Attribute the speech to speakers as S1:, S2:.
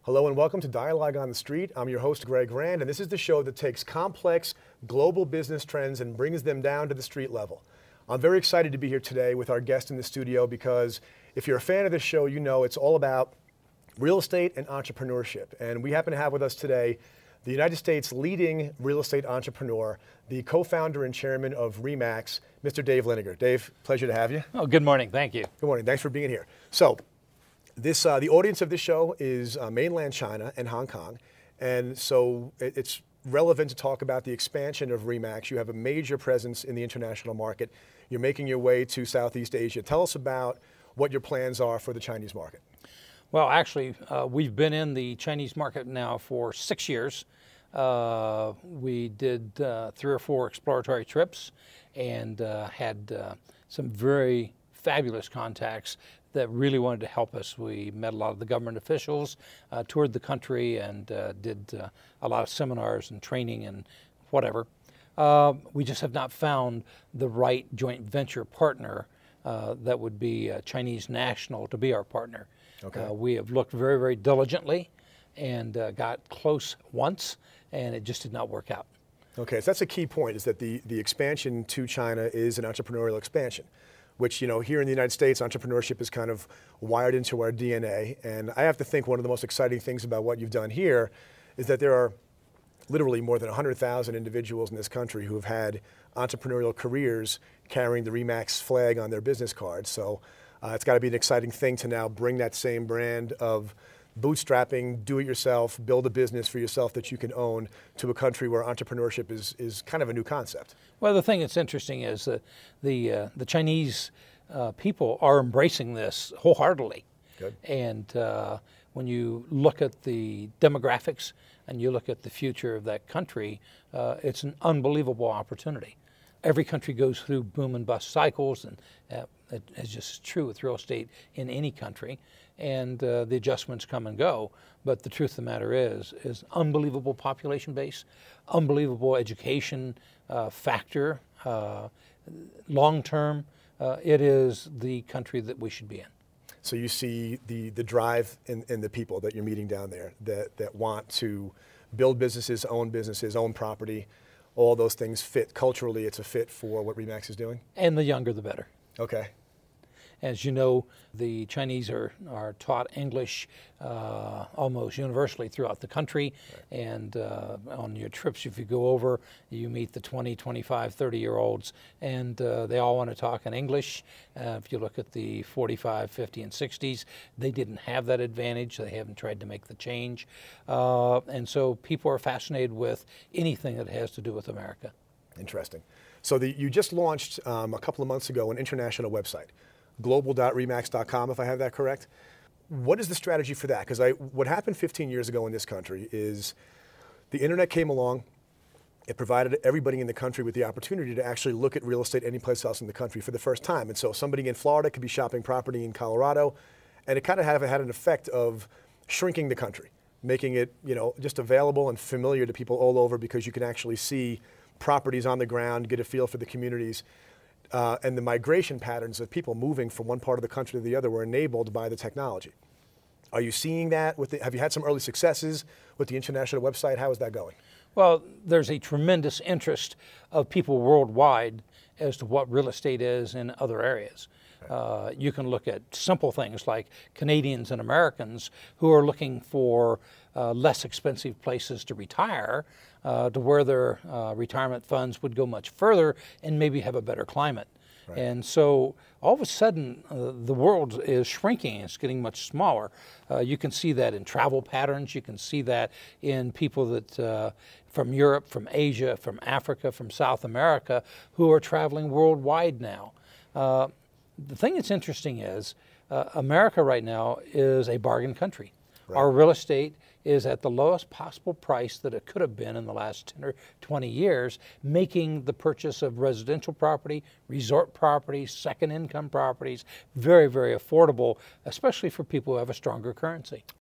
S1: Hello and welcome to Dialogue on the Street. I'm your host, Greg Rand, and this is the show that takes complex global business trends and brings them down to the street level. I'm very excited to be here today with our guest in the studio because if you're a fan of this show, you know it's all about real estate and entrepreneurship. And we happen to have with us today the United States' leading real estate entrepreneur, the co-founder and chairman of RE/MAX, Mr. Dave Liniger. Dave, pleasure to have you.
S2: Oh, good morning. Thank you.
S1: Good morning. Thanks for being here. So, the audience of this show is mainland China and Hong Kong, and so it's relevant to talk about the expansion of RE/MAX. You have a major presence in the international market. You're making your way to Southeast Asia. Tell us about what your plans are for the Chinese market.
S2: Well, actually, we've been in the Chinese market now for 6 years. We did 3 or 4 exploratory trips and had some very fabulous contacts that really wanted to help us. We met a lot of the government officials, toured the country, and did a lot of seminars and training and whatever. We just have not found the right joint venture partner that would be a Chinese national to be our partner.
S1: Okay.
S2: We have looked very, very diligently and got close once, and it just did not work out.
S1: Okay, so that's a key point, is that the expansion to China is an entrepreneurial expansion, which, you know, here in the United States, entrepreneurship is kind of wired into our DNA. And I have to think one of the most exciting things about what you've done here is that there are literally more than 100,000 individuals in this country who have had entrepreneurial careers carrying the RE/MAX flag on their business cards. So it's got to be an exciting thing to now bring that same brand of bootstrapping, do it yourself, build a business for yourself that you can own, to a country where entrepreneurship is kind of a new concept.
S2: Well, the thing that's interesting is that the Chinese people are embracing this wholeheartedly.
S1: Good.
S2: And when you look at the demographics and you look at the future of that country, it's an unbelievable opportunity. Every country goes through boom and bust cycles, and it's just true with real estate in any country. And the adjustments come and go. But the truth of the matter is unbelievable population base, unbelievable education factor, long term. It is the country that we should be in.
S1: So you see the drive in the people that you're meeting down there that want to build businesses, own property, all those things fit. Culturally, it's a fit for what RE/MAX is doing?
S2: And the younger, the better.
S1: Okay.
S2: As you know, the Chinese are taught English almost universally throughout the country. Right. And on your trips, if you go over, you meet the 20, 25, 30-year-olds, and they all want to talk in English. If you look at the 45, 50, and 60s, they didn't have that advantage. They haven't tried to make the change. And so people are fascinated with anything that has to do with America. Interesting.
S1: So you just launched a couple of months ago an international website, global.remax.com, if I have that correct. What is the strategy for that? Because what happened 15 years ago in this country is the internet came along. It provided everybody in the country with the opportunity to actually look at real estate anyplace else in the country for the first time. And so somebody in Florida could be shopping property in Colorado, and it kind of had an effect of shrinking the country, making it, you know, just available and familiar to people all over, because you can actually see properties on the ground, get a feel for the communities. And the migration patterns of people moving from one part of the country to the other were enabled by the technology. Are you seeing that? Have you had some early successes with the international website? How is that going?
S2: Well, there's a tremendous interest of people worldwide as to what real estate is in other areas. You can look at simple things like Canadians and Americans who are looking for less expensive places to retire, to where their retirement funds would go much further and maybe have a better climate. Right. And so all of a sudden the world is shrinking. It's getting much smaller. You can see that in travel patterns. You can see that in people that from Europe, from Asia, from Africa, from South America, who are traveling worldwide now. The thing that's interesting is America right now is a bargain country. Right. Our real estate is at the lowest possible price that it could have been in the last 10 or 20 years, making the purchase of residential property, resort properties, second income properties very, very affordable, especially for people who have a stronger currency.